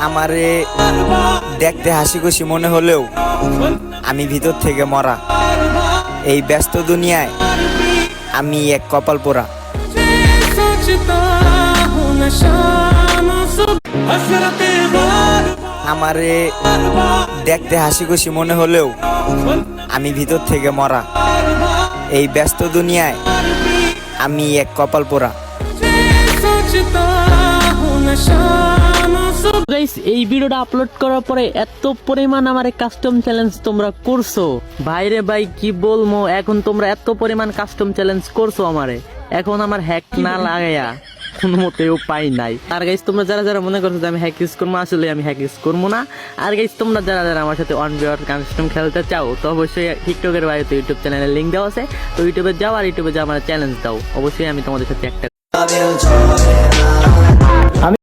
আমারে দেখতে হাসি খুশি মনে হলেও আমি ভিতর থেকে মরা। এই ব্যস্ত দুনিয়ায় আমি এক কপাল পোড়া। আমারে দেখতে হাসি খুশি মনে হলেও আমি ভিতর থেকে মরা। এই ব্যস্ত দুনিয়ায় আমি এক কপাল পোড়া। গাইস, এই ভিডিওটা আপলোড করার পরে এত পরিমাণ আমার কাস্টম চ্যালেঞ্জ তোমরা করছো, ভাইরে ভাই কি বলবো। এখন তোমরা এত পরিমাণ কাস্টম চ্যালেঞ্জ করছো আমারে, এখন আমার হ্যাক না লাগাইয়া কোনো মতেও পাই নাই। আর গাইস, তোমরা যারা যারা মনে করছো যে আমি হ্যাক ইউজ করবো, আসলে আমি হ্যাক ইউজ করবো না। আর গাইস, তোমরা যারা যারা আমার সাথে 1v1 কাস্টম খেলতে চাও, তো অবশ্যই টিকটকের বাইরে ইউটিউব চ্যানেলের লিঙ্ক দেওয়া আছে, তো ইউটিউবে যাও আর ইউটিউবে যাও আমার চ্যালেঞ্জ দাও, অবশ্যই আমি তোমাদের সাথে একটা